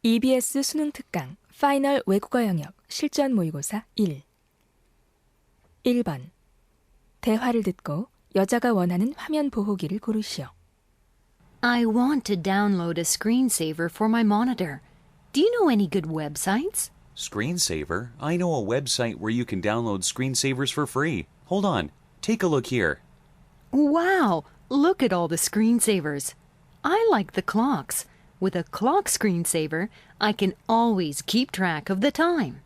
EBS 수능 특강 파이널 외국어 영역 실전모의고사 1 1번 대화를 듣고 여자가 원하는 화면 보호기를 고르시오. I want to download a screensaver for my monitor. Do you know any good websites? Screensaver? I know a website where you can download screensavers for free. Hold on. Take a look here. Wow! Look at all the screensavers. I like the clocks. With a clock screensaver, I can always keep track of the time.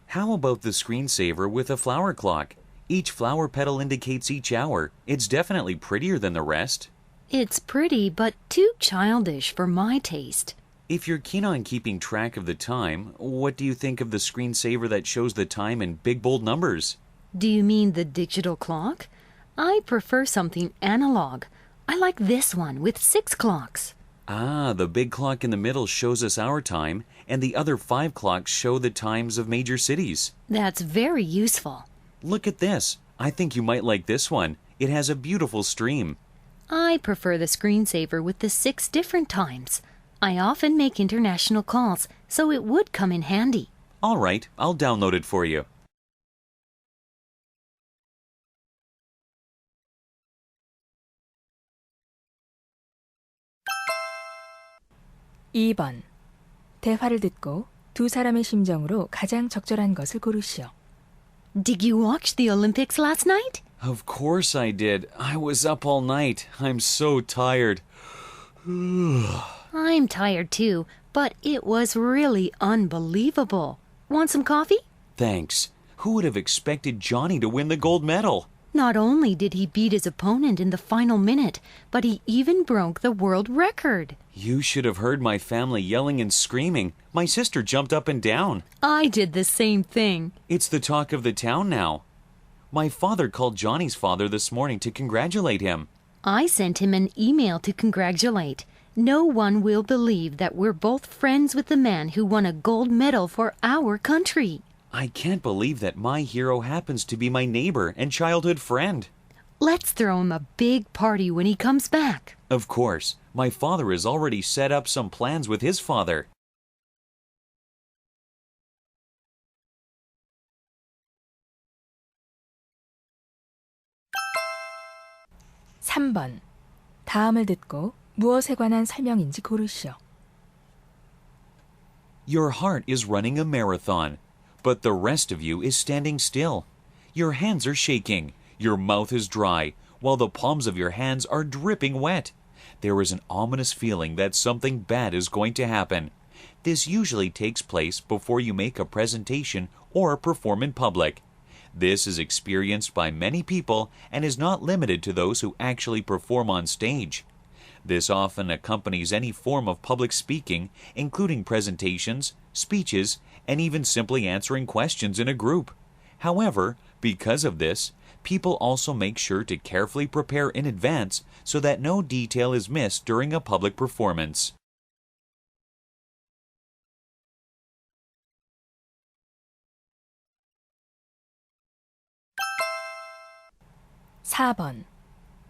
How about the screensaver with a flower clock? Each flower petal indicates each hour. It's definitely prettier than the rest. It's pretty, but too childish for my taste. If you're keen on keeping track of the time, what do you think of the screensaver that shows the time in big bold numbers? Do you mean the digital clock? I prefer something analog. I like this one with 6 clocks. Ah, the big clock in the middle shows us our time, and the other 5 clocks show the times of major cities. That's very useful. Look at this. I think you might like this one. It has a beautiful stream. I prefer the screensaver with the 6 different times. I often make international calls, so it would come in handy. All right, I'll download it for you. (2번) 대화를 듣고 두 사람의 심정으로 가장 적절한 것을 고르시오. Did you watch the Olympics last night? Of course I did. I was up all night. I'm so tired. I'm tired too, but it was really unbelievable. Want some coffee? Thanks. Who would have expected Johnny to win the gold medal? Not only did he beat his opponent in the final minute, but he even broke the world record. You should have heard my family yelling and screaming. My sister jumped up and down. I did the same thing. It's the talk of the town now. My father called Johnny's father this morning to congratulate him. I sent him an email to congratulate. No one will believe that we're both friends with the man who won a gold medal for our country. I can't believe that my hero happens to be my neighbor and childhood friend. Let's throw him a big party when he comes back. Of course. My father has already set up some plans with his father. (3번) 다음을 듣고 무엇에 관한 설명인지 고르시오. Your heart is running a marathon, but the rest of you is standing still. Your hands are shaking, your mouth is dry, while the palms of your hands are dripping wet. There is an ominous feeling that something bad is going to happen. This usually takes place before you make a presentation or perform in public. This is experienced by many people and is not limited to those who actually perform on stage. This often accompanies any form of public speaking, including presentations, speeches, and even simply answering questions in a group. However, because of this, people also make sure to carefully prepare in advance so that no detail is missed during a public performance. (4번)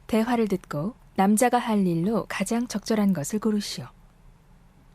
대화를 듣고 남자가 할 일로 가장 적절한 것을 고르시오.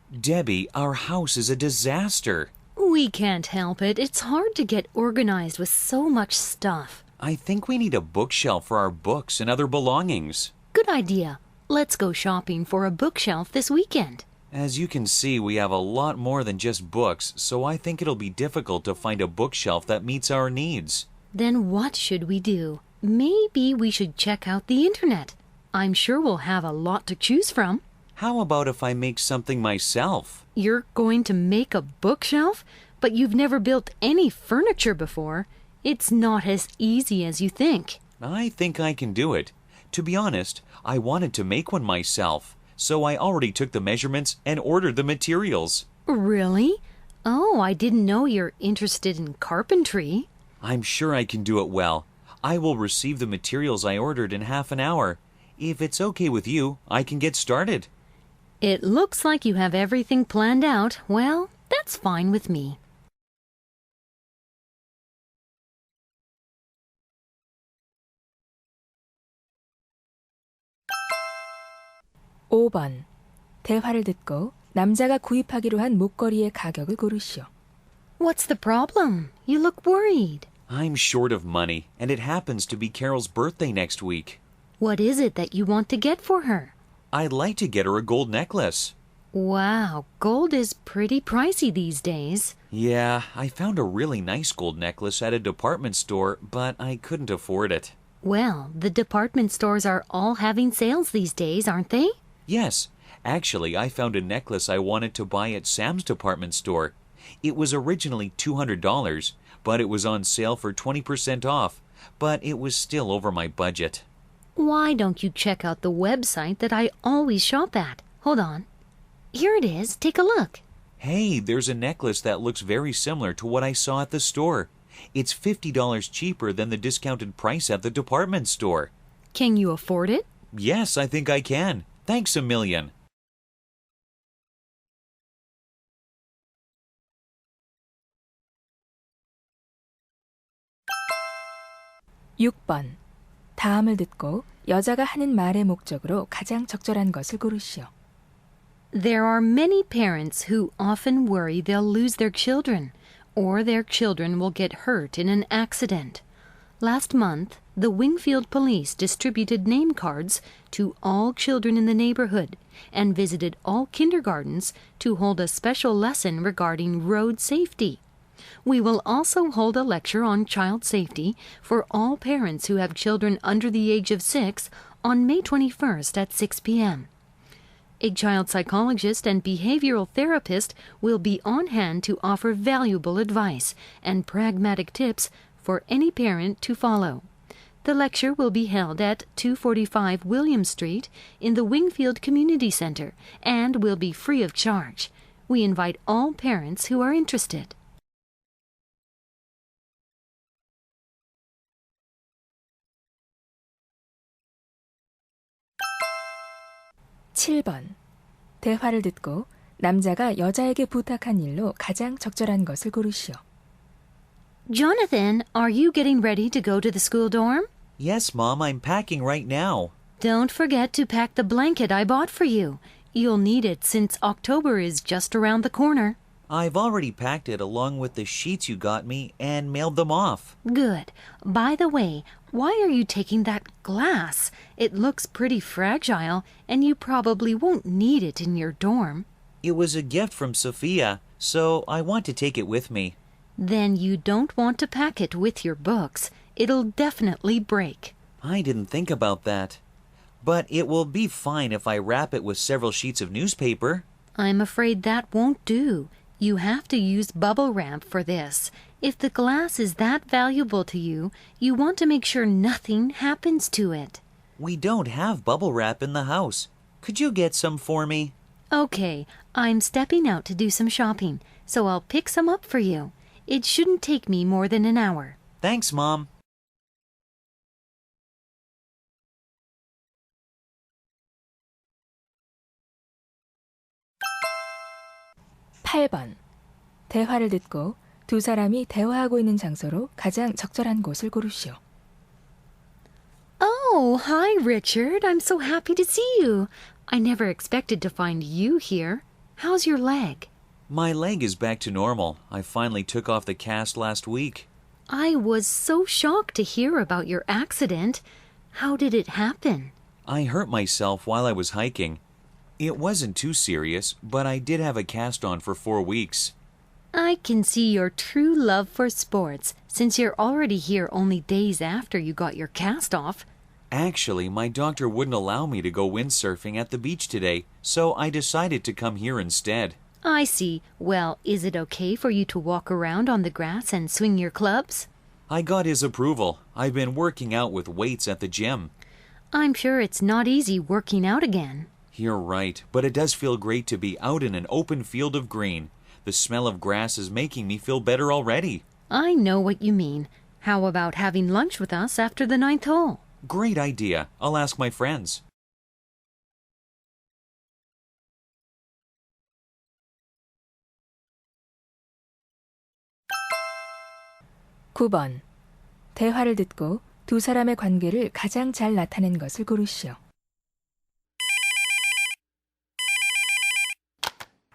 Debbie, our house is a disaster. We can't help it. It's hard to get organized with so much stuff. I think we need a bookshelf for our books and other belongings. Good idea. Let's go shopping for a bookshelf this weekend. As you can see, we have a lot more than just books, so I think it'll be difficult to find a bookshelf that meets our needs. Then what should we do? Maybe we should check out the internet. I'm sure we'll have a lot to choose from. How about if I make something myself? You're going to make a bookshelf? But you've never built any furniture before. It's not as easy as you think. I think I can do it. To be honest, I wanted to make one myself, so I already took the measurements and ordered the materials. Really? Oh, I didn't know you're interested in carpentry. I'm sure I can do it well. I will receive the materials I ordered in half an hour. If it's okay with you, I can get started. It looks like you have everything planned out. Well, that's fine with me. (5번) 대화를 듣고 남자가 구입하기로 한 목걸이의 가격을 고르시오. What's the problem? You look worried. I'm short of money, and it happens to be Carol's birthday next week. What is it that you want to get for her? I'd like to get her a gold necklace. Wow, gold is pretty pricey these days. Yeah, I found a really nice gold necklace at a department store, but I couldn't afford it. Well, the department stores are all having sales these days, aren't they? Yes, actually, I found a necklace I wanted to buy at Sam's department store. It was originally $200, but it was on sale for 20% off, but it was still over my budget. Why don't you check out the website that I always shop at? Hold on. Here it is. Take a look. Hey, there's a necklace that looks very similar to what I saw at the store. It's $50 cheaper than the discounted price at the department store. Can you afford it? Yes, I think I can. Thanks a million. (6번) 다음을 듣고 여자가 하는 말의 목적으로 가장 적절한 것을 고르시오. There are many parents who often worry they'll lose their children, or their children will get hurt in an accident. Last month, the Wingfield police distributed name cards to all children in the neighborhood and visited all kindergartens to hold a special lesson regarding road safety. We will also hold a lecture on child safety for all parents who have children under the age of 6 on May 21st at 6 p.m. A child psychologist and behavioral therapist will be on hand to offer valuable advice and pragmatic tips for any parent to follow. The lecture will be held at 245 William Street in the Wingfield Community Center and will be free of charge. We invite all parents who are interested. (7번) 대화를 듣고 남자가 여자에게 부탁한 일로 가장 적절한 것을 고르시오. Jonathan, are you getting ready to go to the school dorm? Yes, Mom, I'm packing right now. Don't forget to pack the blanket I bought for you. You'll need it since October is just around the corner. I've already packed it along with the sheets you got me and mailed them off. Good. By the way, why are you taking that glass? It looks pretty fragile, and you probably won't need it in your dorm. It was a gift from Sophia, so I want to take it with me. Then you don't want to pack it with your books. It'll definitely break. I didn't think about that. But it will be fine if I wrap it with several sheets of newspaper. I'm afraid that won't do. You have to use bubble wrap for this. If the glass is that valuable to you, you want to make sure nothing happens to it. We don't have bubble wrap in the house. Could you get some for me? Okay, I'm stepping out to do some shopping, so I'll pick some up for you. It shouldn't take me more than an hour. Thanks, Mom. (8번) 대화를 듣고 두 사람이 대화하고 있는 장소로 가장 적절한 곳을 고르시오. Oh, hi, Richard. I'm so happy to see you. I never expected to find you here. How's your leg? My leg is back to normal. I finally took off the cast last week. I was so shocked to hear about your accident. How did it happen? I hurt myself while I was hiking. It wasn't too serious, but I did have a cast on for 4 weeks. I can see your true love for sports, since you're already here only days after you got your cast off. Actually, my doctor wouldn't allow me to go windsurfing at the beach today, so I decided to come here instead. I see. Well, is it okay for you to walk around on the grass and swing your clubs? I got his approval. I've been working out with weights at the gym. I'm sure it's not easy working out again. You're right, but it does feel great to be out in an open field of green. The smell of grass is making me feel better already. I know what you mean. How about having lunch with us after the 9th hole? Great idea. I'll ask my friends. (9번) 대화를 듣고 두 사람의 관계를 가장 잘 나타낸 것을 고르시오.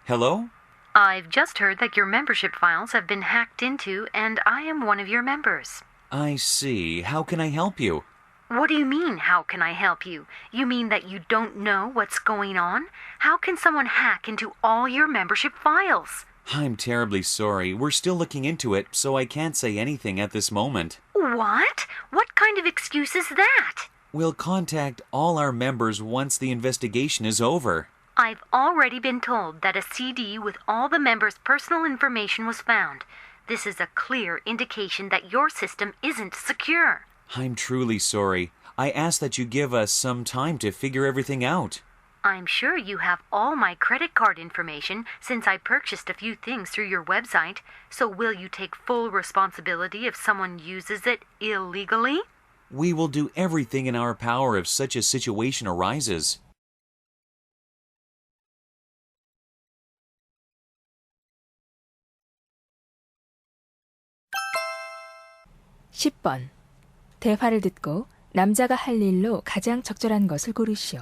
Hello? I've just heard that your membership files have been hacked into, and I am one of your members. I see. How can I help you? What do you mean, how can I help you? You mean that you don't know what's going on? How can someone hack into all your membership files? I'm terribly sorry. We're still looking into it, so I can't say anything at this moment. What? What kind of excuse is that? We'll contact all our members once the investigation is over. I've already been told that a CD with all the members' personal information was found. This is a clear indication that your system isn't secure. I'm truly sorry. I ask that you give us some time to figure everything out. I'm sure you have all my credit card information since I purchased a few things through your website. So will you take full responsibility if someone uses it illegally? We will do everything in our power if such a situation arises. (10번) 대화를 듣고 남자가 할 일로 가장 적절한 것을 고르시오.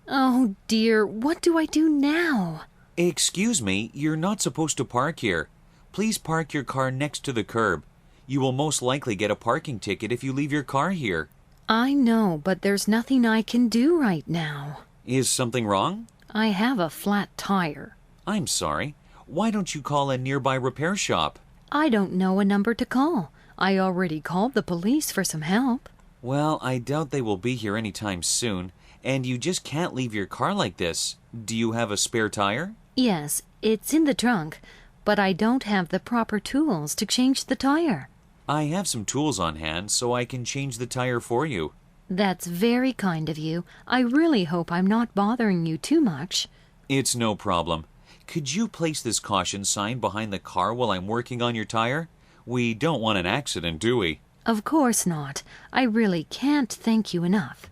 Oh dear, what do I do now? Excuse me, you're not supposed to park here. Please park your car next to the curb. You will most likely get a parking ticket if you leave your car here. I know, but there's nothing I can do right now. Is something wrong? I have a flat tire. I'm sorry. Why don't you call a nearby repair shop? I don't know a number to call. I already called the police for some help. Well, I doubt they will be here anytime soon, and you just can't leave your car like this. Do you have a spare tire? Yes, it's in the trunk, but I don't have the proper tools to change the tire. I have some tools on hand, so I can change the tire for you. That's very kind of you. I really hope I'm not bothering you too much. It's no problem. Could you place this caution sign behind the car while I'm working on your tire? We don't want an accident, do we? Of course not. I really can't thank you enough.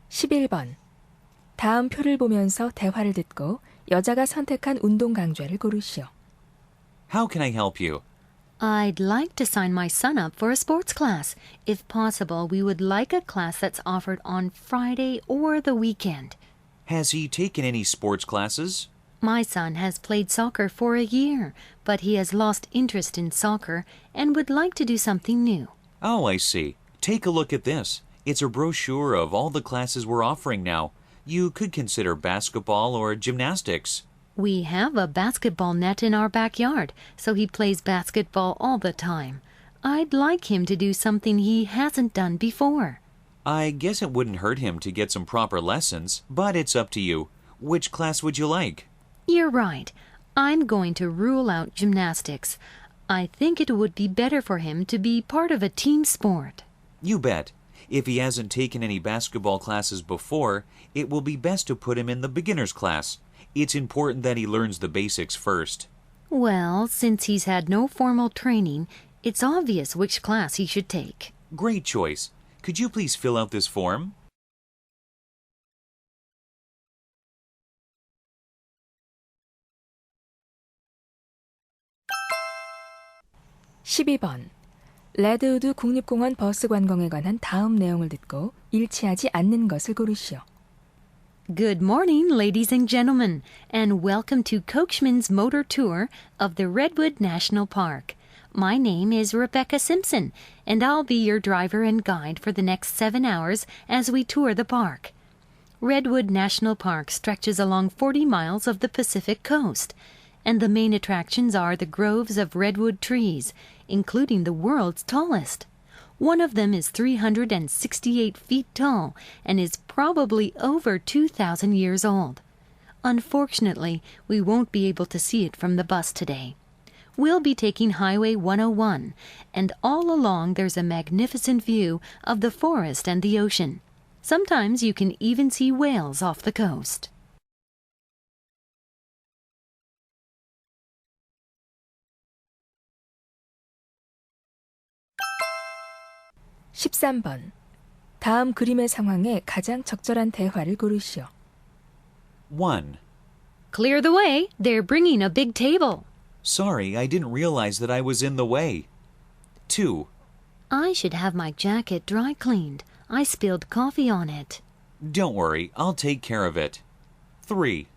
(11번) 다음 표를 보면서 대화를 듣고 여자가 선택한 운동 강좌를 고르시오. How can I help you? I'd like to sign my son up for a sports class. If possible, we would like a class that's offered on Friday or the weekend. Has he taken any sports classes? My son has played soccer for a year, but he has lost interest in soccer and would like to do something new. Oh, I see. Take a look at this. It's a brochure of all the classes we're offering now. You could consider basketball or gymnastics. We have a basketball net in our backyard, so he plays basketball all the time. I'd like him to do something he hasn't done before. I guess it wouldn't hurt him to get some proper lessons, but it's up to you. Which class would you like? You're right. I'm going to rule out gymnastics. I think it would be better for him to be part of a team sport. You bet. If he hasn't taken any basketball classes before, it will be best to put him in the beginner's class. It's important that he learns the basics first. Well, since he's had no formal training, it's obvious which class he should take. Great choice. Could you please fill out this form? (12번) 레드우드 국립공원 버스 관광에 관한 다음 내용을 듣고 일치하지 않는 것을 고르시오. Good morning, ladies and gentlemen, and welcome to Coachman's Motor Tour of the Redwood National Park. My name is Rebecca Simpson, and I'll be your driver and guide for the next 7 hours as we tour the park. Redwood National Park stretches along 40 miles of the Pacific coast, and the main attractions are the groves of redwood trees, including the world's tallest. One of them is 368 feet tall and is probably over 2,000 years old. Unfortunately, we won't be able to see it from the bus today. We'll be taking Highway 101, and all along there's a magnificent view of the forest and the ocean. Sometimes you can even see whales off the coast. (13번) 다음 그림의 상황에 가장 적절한 대화를 고르시오. 1. Clear the way. They're bringing a big table. Sorry, I didn't realize that I was in the way. 2. I should have my jacket dry cleaned. I spilled coffee on it. Don't worry, I'll take care of it. 3.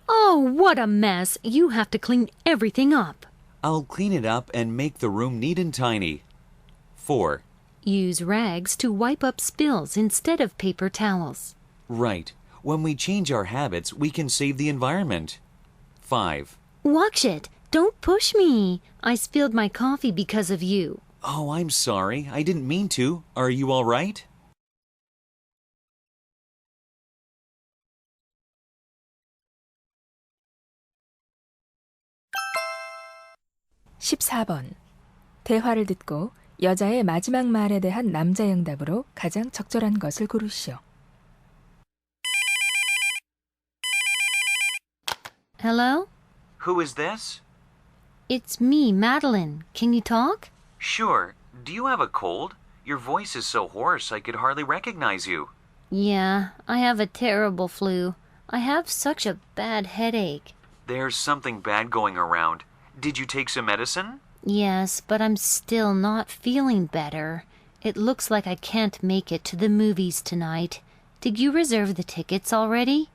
Oh, what a mess! You have to clean everything up. I'll clean it up and make the room neat and tiny. 4. Use rags to wipe up spills instead of paper towels. Right. When we change our habits, we can save the environment. 5. Watch it! Don't push me! I spilled my coffee because of you. Oh, I'm sorry. I didn't mean to. Are you all right? (14번) 대화를 듣고 여자의 마지막 말에 대한 남자의 응답으로 가장 적절한 것을 고르시오. Hello? Who is this? It's me, Madeline. Can you talk? Sure. Do you have a cold? Your voice is so hoarse I could hardly recognize you. Yeah, I have a terrible flu. I have such a bad headache. There's something bad going around. Did you take some medicine? Yes, but I'm still not feeling better. It looks like I can't make it to the movies tonight. Did you reserve the tickets already?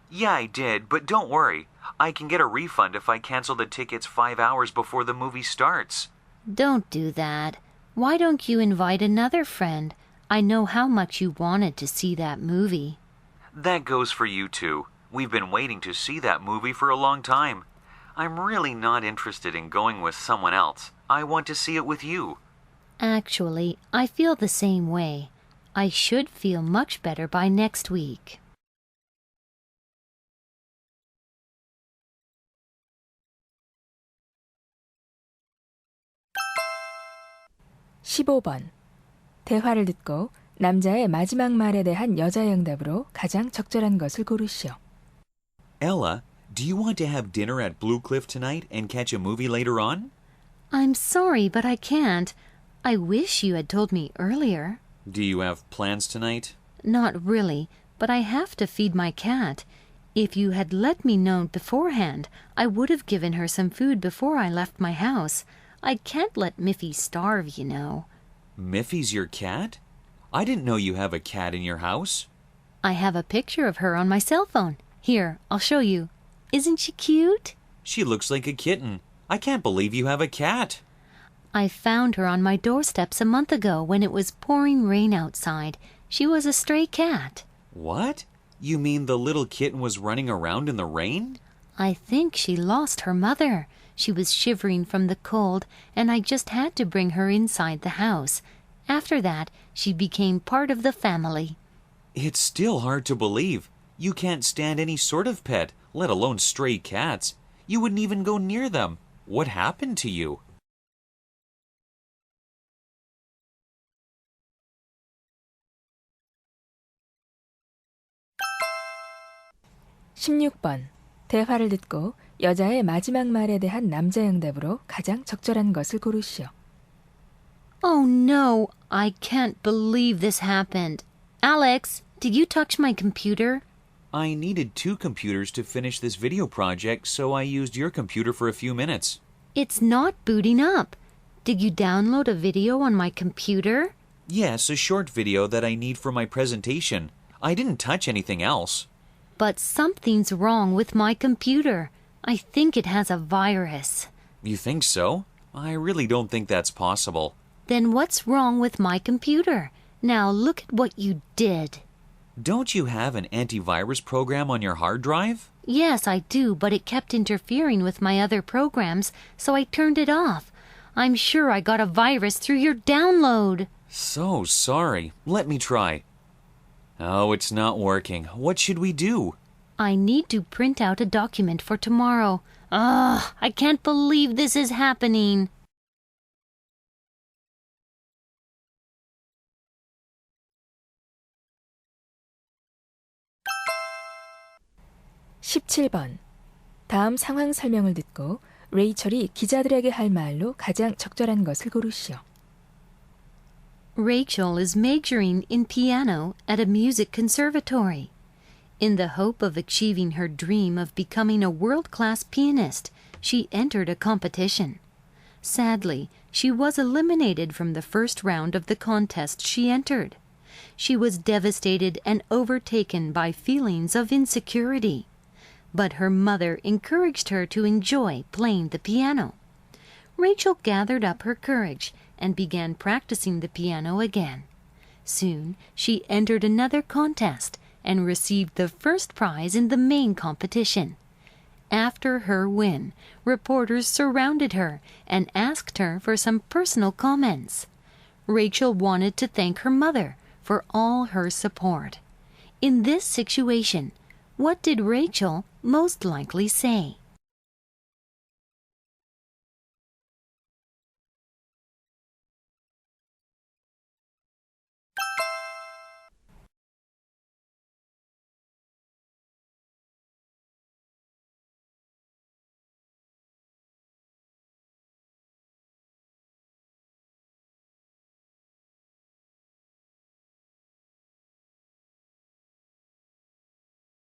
Yeah, I did, but don't worry. I can get a refund if I cancel the tickets 5 hours before the movie starts. Don't do that. Why don't you invite another friend? I know how much you wanted to see that movie. That goes for you too. We've been waiting to see that movie for a long time. I'm really not interested in going with someone else. I want to see it with you. Actually, I feel the same way. I should feel much better by next week. (15번) 대화를 듣고 남자의 마지막 말에 대한 여자의 응답으로 가장 적절한 것을 고르시오. Ella, do you want to have dinner at Blue Cliff tonight and catch a movie later on? I'm sorry, but I can't. I wish you had told me earlier. Do you have plans tonight? Not really, but I have to feed my cat. If you had let me know beforehand, I would have given her some food before I left my house. I can't let Miffy starve, you know. Miffy's your cat? I didn't know you have a cat in your house. I have a picture of her on my cell phone. Here, I'll show you. Isn't she cute? She looks like a kitten. I can't believe you have a cat. I found her on my doorsteps a month ago when it was pouring rain outside. She was a stray cat. What? You mean the little kitten was running around in the rain? I think she lost her mother. She was shivering from the cold, and I just had to bring her inside the house. After that, she became part of the family. It's still hard to believe. You can't stand any sort of pet, let alone stray cats. You wouldn't even go near them. What happened to you? (16번) 대화를 듣고 여자의 마지막 말에 대한 남자의 응답으로 가장 적절한 것을 고르시오. Oh no, I can't believe this happened. Alex, did you touch my computer? I needed 2 computers to finish this video project, so I used your computer for a few minutes. It's not booting up. Did you download a video on my computer? Yes, a short video that I need for my presentation. I didn't touch anything else. But something's wrong with my computer. I think it has a virus. You think so? I really don't think that's possible. Then what's wrong with my computer? Now look at what you did. Don't you have an antivirus program on your hard drive? Yes, I do, but it kept interfering with my other programs, so I turned it off. I'm sure I got a virus through your download. So sorry. Let me try. Oh, it's not working. What should we do? I need to print out a document for tomorrow. Ugh, I can't believe this is happening. (17번) 다음 상황 설명을 듣고 레이첼이 기자들에게 할 말로 가장 적절한 것을 고르시오. Rachel is majoring in piano at a music conservatory. In the hope of achieving her dream of becoming a world-class pianist, she entered a competition. Sadly, she was eliminated from the first round of the contest she entered. She was devastated and overtaken by feelings of insecurity. But her mother encouraged her to enjoy playing the piano. Rachel gathered up her courage and began practicing the piano again. Soon she entered another contest and received the first prize in the main competition. After her win, reporters surrounded her and asked her for some personal comments. Rachel wanted to thank her mother for all her support. In this situation, what did Rachel most likely say?